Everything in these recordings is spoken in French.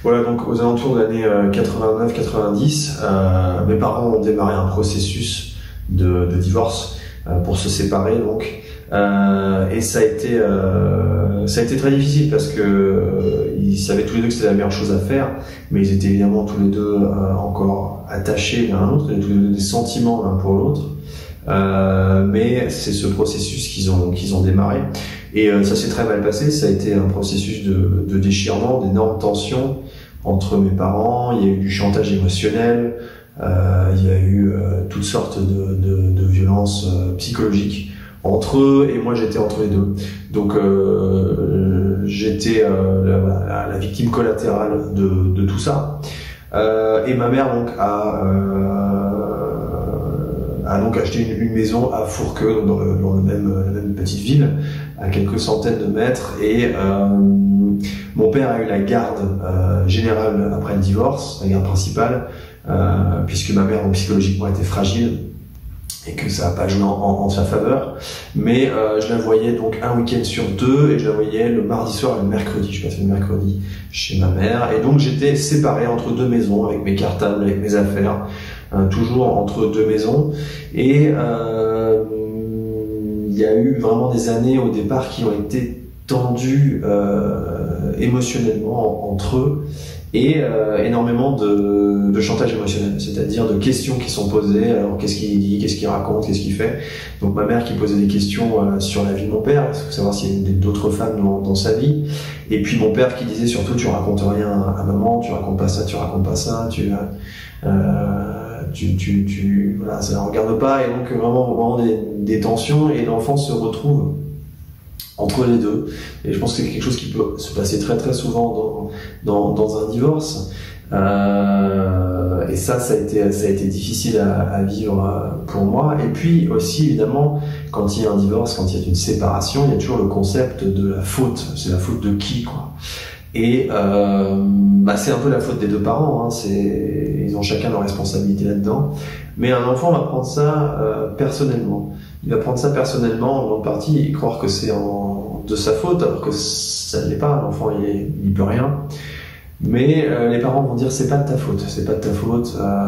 Voilà, donc aux alentours de l'année 89-90, mes parents ont démarré un processus de divorce pour se séparer, donc. Et ça a été très difficile parce que ils savaient tous les deux que c'était la meilleure chose à faire, mais ils étaient évidemment tous les deux encore attachés l'un à l'autre, ils avaient tous les deux des sentiments l'un pour l'autre. Mais c'est ce processus qu'ils ont démarré et ça s'est très mal passé. Ça a été un processus de déchirement, d'énormes tensions entre mes parents. Il y a eu du chantage émotionnel, il y a eu toutes sortes de violences psychologiques entre eux, et moi j'étais entre les deux. Donc j'étais la victime collatérale de tout ça. Et ma mère donc a donc acheté une maison à Fourqueux, dans la même petite ville, à quelques centaines de mètres. Et mon père a eu la garde générale après le divorce, la garde principale, puisque ma mère donc, psychologiquement était fragile et que ça n'a pas joué en sa faveur. Mais je la voyais donc un week-end sur deux, et je la voyais le mardi soir et le mercredi. Je passais le mercredi chez ma mère, et donc j'étais séparé entre deux maisons, avec mes cartables, avec mes affaires, toujours entre deux maisons. Et il y a eu vraiment des années au départ qui ont été tendues émotionnellement entre eux, et énormément de chantage émotionnel, c'est-à-dire de questions qui sont posées. Alors qu'est-ce qu'il dit, qu'est-ce qu'il raconte, qu'est-ce qu'il fait. Donc ma mère qui posait des questions sur la vie de mon père, il faut savoir s'il y a d'autres femmes dans sa vie, et puis mon père qui disait surtout tu racontes rien à maman, tu racontes pas ça, voilà, ça la regarde pas. Et donc vraiment des tensions, et l'enfant se retrouve entre les deux. Et je pense que c'est quelque chose qui peut se passer très très souvent dans un divorce. Et ça a été difficile à vivre pour moi. Et puis aussi, évidemment, quand il y a un divorce, quand il y a une séparation, il y a toujours le concept de la faute. C'est la faute de qui, quoi. Et c'est un peu la faute des deux parents, hein. Ils ont chacun leur responsabilité là-dedans. Mais un enfant va prendre ça personnellement. Il va prendre ça personnellement, en grande partie, et croire que c'est de sa faute, alors que ça ne l'est pas. L'enfant, il peut rien. Mais les parents vont dire c'est pas de ta faute,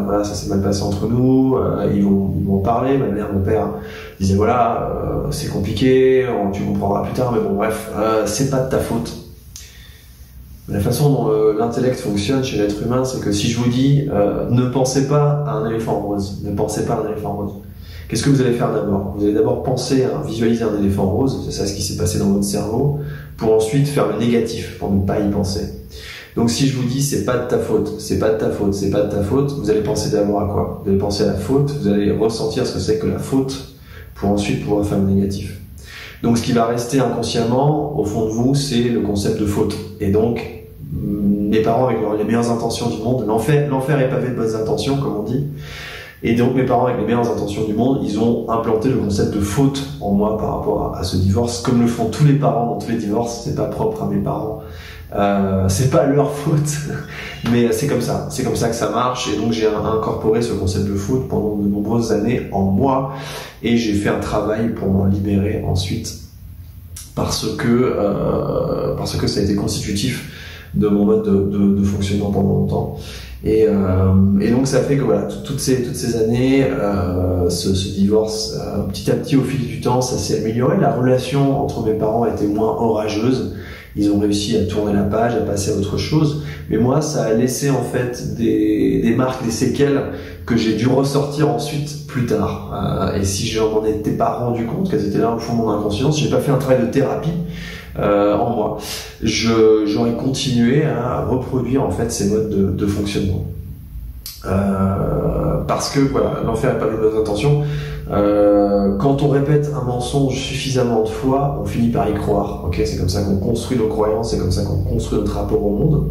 voilà, ça s'est mal passé entre nous. Ils vont en parler. Ma mère, mon père disaient voilà, c'est compliqué, tu comprendras plus tard, mais bon bref, c'est pas de ta faute. La façon dont l'intellect fonctionne chez l'être humain, c'est que si je vous dis ne pensez pas à un éléphant rose, qu'est-ce que vous allez faire d'abord? Vous allez d'abord penser à visualiser un éléphant rose, c'est ça ce qui s'est passé dans votre cerveau, pour ensuite faire le négatif, pour ne pas y penser. Donc si je vous dis c'est pas de ta faute, vous allez penser d'abord à quoi? Vous allez penser à la faute, vous allez ressentir ce que c'est que la faute, pour ensuite pouvoir faire le négatif. Donc ce qui va rester inconsciemment au fond de vous, c'est le concept de faute. Et donc mes parents, avec les meilleures intentions du monde, l'enfer est pavé de bonnes intentions, comme on dit. Et donc mes parents, avec les meilleures intentions du monde, ils ont implanté le concept de faute en moi par rapport à ce divorce, comme le font tous les parents dans tous les divorces. C'est pas propre à mes parents, c'est pas leur faute, mais c'est comme ça que ça marche. Et donc j'ai incorporé ce concept de faute pendant de nombreuses années en moi, et j'ai fait un travail pour m'en libérer ensuite, parce que ça a été constitutif de mon mode de fonctionnement pendant longtemps. Et donc ça fait que voilà, toutes ces années, ce divorce, petit à petit au fil du temps, ça s'est amélioré. La relation entre mes parents était moins orageuse. Ils ont réussi à tourner la page, à passer à autre chose. Mais moi, ça a laissé en fait des marques, des séquelles que j'ai dû ressortir ensuite plus tard. Et si je m'en étais pas rendu compte qu'elles étaient là au fond de mon inconscience, j'ai pas fait un travail de thérapie en moi, j'aurais continué à reproduire en fait ces modes de fonctionnement. Parce que voilà, l'enfer est pas de bonnes intentions. Quand on répète un mensonge suffisamment de fois, on finit par y croire. Ok, c'est comme ça qu'on construit nos croyances, c'est comme ça qu'on construit notre rapport au monde,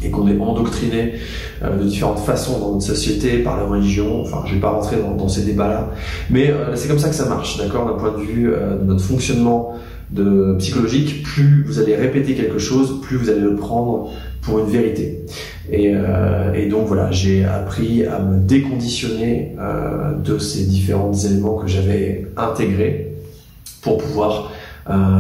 et qu'on est endoctriné de différentes façons dans notre société, par la religion. Enfin, je vais pas rentrer dans ces débats-là, mais c'est comme ça que ça marche, d'accord, d'un point de vue de notre fonctionnement psychologique. Plus vous allez répéter quelque chose, plus vous allez le prendre pour une vérité. Et donc voilà, j'ai appris à me déconditionner de ces différents éléments que j'avais intégrés pour pouvoir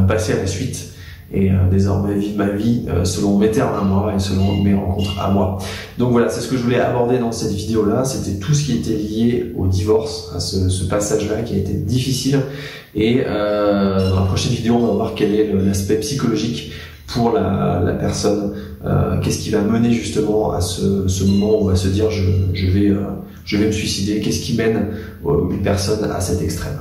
passer à la suite et désormais vivre ma vie selon mes termes à moi et selon mes rencontres à moi. Donc voilà, c'est ce que je voulais aborder dans cette vidéo-là. C'était tout ce qui était lié au divorce, à ce passage-là qui a été difficile. Et dans la prochaine vidéo, on va voir quel est l'aspect psychologique pour la personne. Qu'est-ce qui va mener justement à ce moment où on va se dire je vais me suicider. Qu'est-ce qui mène une personne à cet extrême.